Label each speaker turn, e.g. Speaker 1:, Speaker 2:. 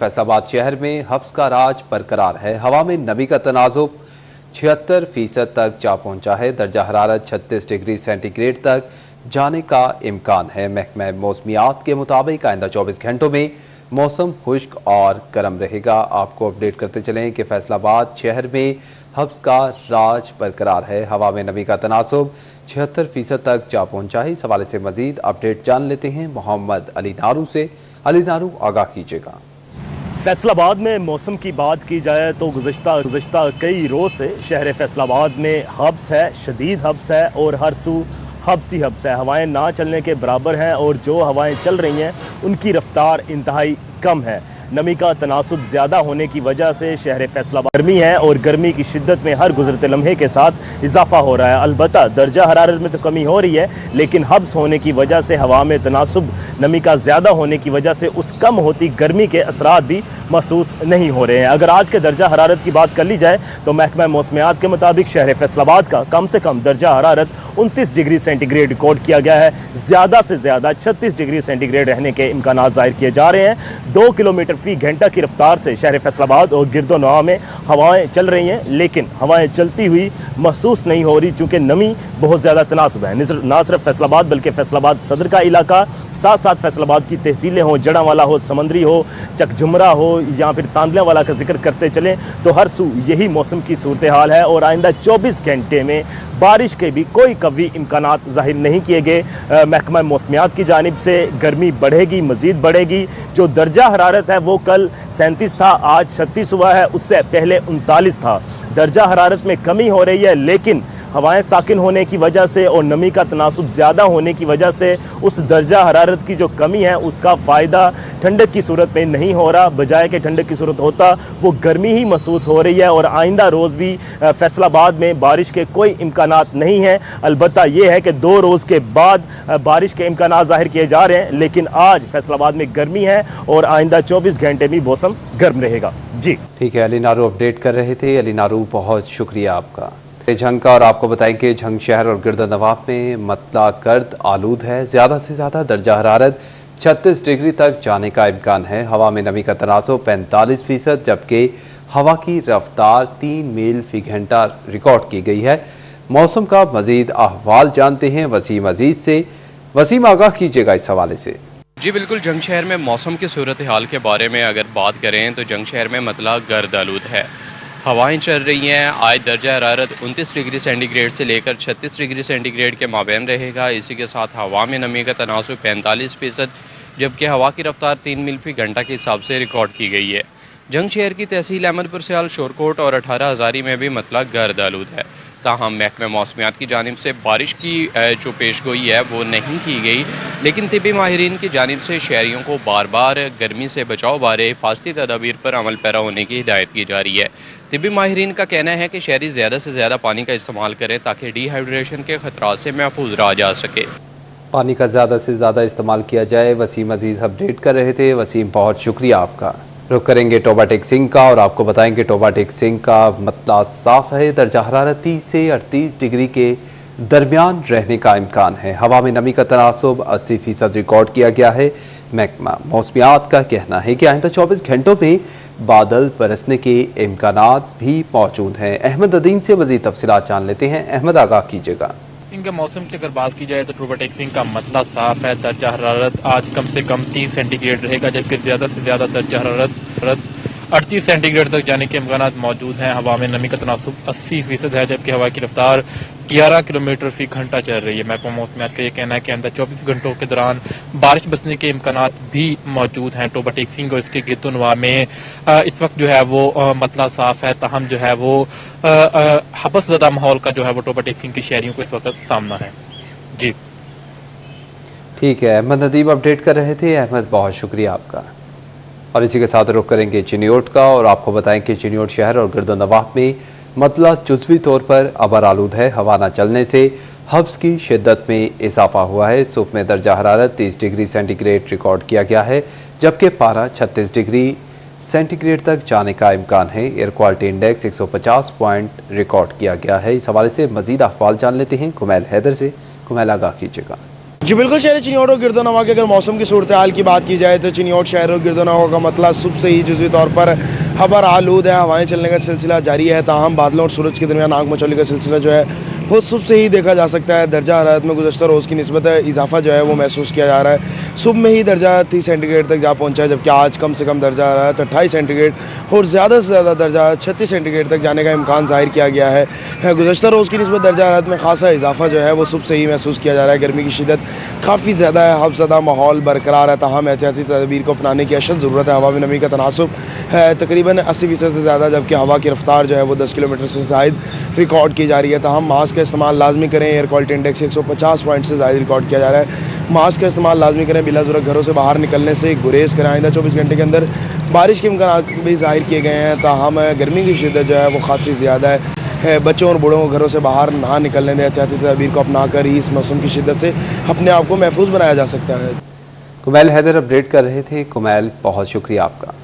Speaker 1: फैसलाबाद शहर में हब्स का राज बरकरार है। हवा में नमी का तनाजुब 76% तक जा पहुंचा है। दर्जा हरारत 36 डिग्री सेंटीग्रेड तक जाने का इम्कान है। महकमा मौसमियात के मुताबिक आइंदा 24 घंटों में मौसम खुश्क और गर्म रहेगा। आपको अपडेट करते चलें कि फैसलाबाद शहर में हब्स का राज बरकरार है। हवा में नमी का तनासुब 76% तक जा पहुंचा है। इस हवाले से मजीद अपडेट जान लेते हैं मोहम्मद अली नारू से। अली नारू, आगाह कीजिएगा।
Speaker 2: फैसलाबाद में मौसम की बात की जाए तो गुज़श्ता कई रोज से शहर फैसलाबाद में हब्स है, शदीद हब्स है और हर सू हब्स ही हब्स है। हवाएं ना चलने के बराबर हैं और जो हवाएं चल रही हैं उनकी रफ्तार इंतहाई कम है। नमी का तनासुब ज़्यादा होने की वजह से शहर फैसलाबाद गर्मी है और गर्मी की शिद्दत में हर गुजरते लम्हे के साथ इजाफा हो रहा है। अलबत्ता दर्जा हरारत में तो कमी हो रही है, लेकिन हब्स होने की वजह से हवा में तनासुब नमी का ज़्यादा होने की वजह से उस कम होती गर्मी के असरात भी महसूस नहीं हो रहे हैं। अगर आज के दर्जा हरारत की बात कर ली जाए तो महकमा मौसमियात के मुताबिक शहर फैसलाबाद का कम से कम दर्जा हरारत 29 डिग्री सेंटीग्रेड रिकॉर्ड किया गया है। ज़्यादा से ज़्यादा 36 डिग्री सेंटीग्रेड रहने के इम्कान ज़ाहिर किए जा रहे हैं। 2 किलोमीटर फी घंटा की रफ्तार से शहर फैसलाबाद और गिरदोनवा में हवाएं चल रही हैं, लेकिन हवाएं चलती हुई महसूस नहीं हो रही चूंकि नमी बहुत ज़्यादा तनासुब है। ना सिर्फ फैसलाबाद बल्कि फैसलाबाद सदर का इलाका, साथ साथ फैसलाबाद की तहसीलें हो, जड़ांवाला हो, समंदरी हो, चकझुमरा हो या फिर तांदलिया वाला का जिक्र करते चलें तो हर सू यही मौसम की सूरत हाल है। और आइंदा 24 घंटे में बारिश के भी कोई कवी इम्कानात जाहिर नहीं किए गए। महकमा मौसमियात की जानिब से गर्मी बढ़ेगी, मजीद बढ़ेगी। जो दर्जा हरारत है वो कल 37 था, आज 36 हुआ है, उससे पहले 39 था। दर्जा हरारत में कमी हो रही है, लेकिन हवाएं साकिन होने की वजह से और नमी का तनासुब ज़्यादा होने की वजह से उस दर्जा हरारत की जो कमी है उसका फ़ायदा ठंडक की सूरत में नहीं हो रहा। बजाय के ठंडक की सूरत होता वो गर्मी ही महसूस हो रही है। और आइंदा रोज़ भी फैसलाबाद में बारिश के कोई इम्कानात नहीं हैं। अलबत्ता ये है कि 2 रोज़ के बाद बारिश के इम्कानात ज़ाहिर किए जा रहे हैं, लेकिन आज फैसलाबाद में गर्मी है और आइंदा 24 घंटे में मौसम गर्म रहेगा। जी
Speaker 1: ठीक है, अली नारू अपडेट कर रहे थे। अली नारू, बहुत शुक्रिया आपका। झंग का और आपको बताएं कि झंग शहर और गिरदोनवाब में मतला गर्द आलूद है। ज्यादा से ज्यादा दर्जा हरारत 36 डिग्री तक जाने का इम्कान है। हवा में नमी का तनासुब 45%, जबकि हवा की रफ्तार 3 मील फी घंटा रिकॉर्ड की गई है। मौसम का मजीद अहवाल जानते हैं वसीम अजीज से। वसीम, आगाह कीजिएगा इस हवाले से।
Speaker 3: जी बिल्कुल, जंग शहर में मौसम की सूरत हाल के बारे में अगर बात करें तो जंग शहर में मतला गर्द आलूद है। हवाएं चल रही हैं। आज दर्जा हरारत 29 डिग्री सेंटीग्रेड से लेकर 36 डिग्री सेंटीग्रेड के माबैन रहेगा। इसी के साथ हवा में नमी का तनासुब 45%, जबकि हवा की रफ्तार 3 मील फी घंटा के हिसाब से रिकॉर्ड की गई है। जंग शहर की तहसील अहमदपुर सियाल, शोरकोट और 18 हज़ारी में भी मतला गर्द आलूद है। ताहम महकमा मौसमियात की जानिब से बारिश की जो पेशगोई है वो नहीं की गई, लेकिन तिबी माहिरीन की जानिब से शहरियों को बार बार गर्मी से बचाव बारे हिफाजती तदाबीर पर अमल पैरा होने की हिदायत की जा रही है। तिबी माहिरीन का कहना है कि शहरी ज़्यादा से ज़्यादा पानी का इस्तेमाल करें ताकि डिहाइड्रेशन के खतरात से महफूज रहा जा सके।
Speaker 1: पानी का ज़्यादा से ज़्यादा इस्तेमाल किया जाए। वसीम अजीज अपडेट कर रहे थे। वसीम, बहुत शुक्रिया आपका। रुक करेंगे टोबा टेक सिंह का और आपको बताएंगे टोबा टेक सिंह का मतला साफ है। दर्जा हरारत 30 से 38 डिग्री के दरमियान रहने का इम्कान है। हवा में नमी का तनासुब 80% रिकॉर्ड किया गया है। महकमा मौसमियात का कहना है कि आइंदा 24 घंटों में बादल बरसने के इम्कानात भी मौजूद हैं। अहमद अदीम से मजीद तफसीलात जान लेते हैं। अहमद, आगाह कीजिएगा।
Speaker 4: इनके मौसम की अगर बात की जाए तो टोबा टेक सिंह का मतला साफ है। दर्जा हरारत आज कम से कम 30 सेंटीग्रेड रहेगा, जबकि ज़्यादा से ज़्यादा दर्जा हरारत 38 सेंटीग्रेड तक जाने के इम्कान मौजूद हैं। हवा में नमी का तनासुब 80% है, जबकि हवा की रफ्तार 11 किलोमीटर फी घंटा चल रही है। महकमा मौसमियात का ये कहना है कि आइंदा 24 घंटों के दौरान बारिश बरसने के इम्कान भी मौजूद हैं। टोबा टेक सिंह और इसके गिरदोनवा में इस वक्त जो है वो मतला साफ है, ताहम जो है वो हबस ज़दा माहौल का जो है वो टोबा टेक सिंह के शहरियों को इस वक्त सामना है। जी
Speaker 1: ठीक है, अहमद नदीम अपडेट कर रहे थे। अहमद, बहुत शुक्रिया आपका। और इसी के साथ रुख करेंगे चिनियोट का और आपको बताएं कि चिनियोट शहर और गिरदोनवाब में मतला जुज़वी तौर पर अबर आलूद है। हवा न चलने से हब्स की शिद्दत में इजाफा हुआ है। सुबह में दर्जा हरारत 30 डिग्री सेंटीग्रेड रिकॉर्ड किया गया है, जबकि पारा 36 डिग्री सेंटीग्रेड तक जाने का इम्कान है। Air quality index 150 point record किया गया है। इस हवाले से मजीद अहवाल जान लेते हैं कुमैल हैदर से। कुमैल, आगाह कीजिएगा।
Speaker 5: जी बिल्कुल, शहर चिन्योट और गिरदोनवा के अगर मौसम की सूरत हाल की बात की जाए तो चिन्योट शहर और गिरदोनवा का मतलब सुबह से ही जुज़वी तौर पर खबर आलूद है, हवाएं चलने का सिलसिला जारी है। ताहम बादलों और सूरज के दरमियान आग मचौली का सिलसिला जो है वो सुबह से ही देखा जा सकता है। दर्जा हरारत में गुज़श्ता रोज़ की निस्बत इजाफा जो है वो महसूस किया जा रहा है। सुबह में ही दर्जा 30 सेंटीग्रेड तक जा पहुंचा है, जबकि आज कम से कम दर्जा हरारत 28 सेंटीग्रेड और ज़्यादा से ज़्यादा दर्जा 36 सेंटीग्रेड तक जाने का इम्कान ज़ाहिर किया गया है। गुज़श्ता रोज़ की निस्बत दर्जा हरारत में खासा इजाफा जो है वो सुबह से ही महसूस किया जा रहा है। गर्मी की शिद्दत काफ़ी ज़्यादा है, हफ्ज़दा माहौल बरकरार है। ताहम एहतियाती तदबीर को अपनाने की अशद ज़रूरत है। हवा में नमी का तनासुब है तकरीबन 80% से ज़्यादा, जबकि हवा की रफ्तार जो है वो 10 किलोमीटर से ज़ायद रिकॉर्ड की जा रही है। ताहम मास्क का इस्तेमाल लाजमी करें। एयर क्वालिटी इंडेक्स 150 पॉइंट से ज़ायद रिकॉर्ड किया जा रहा है। मास्क का इस्तेमाल लाजमी करें। बिला ज़रूरत घरों से बाहर निकलने से गुरेज करें। आइंदा 24 घंटे के अंदर बारिश के इम्कान भी ज़ाहिर किए गए हैं। ताहम गर्मी की शिद्दत जो है वो खासी ज़्यादा है। बच्चों और बूढ़ों को घरों से बाहर ना निकलने दें। एहतियाती तदबीर को अपना कर ही इस मौसम की शिद्दत से अपने आप को महफूज बनाया जा सकता है।
Speaker 1: कुमैल हैदर अपडेट कर रहे थे। कुमैल, बहुत शुक्रिया आपका।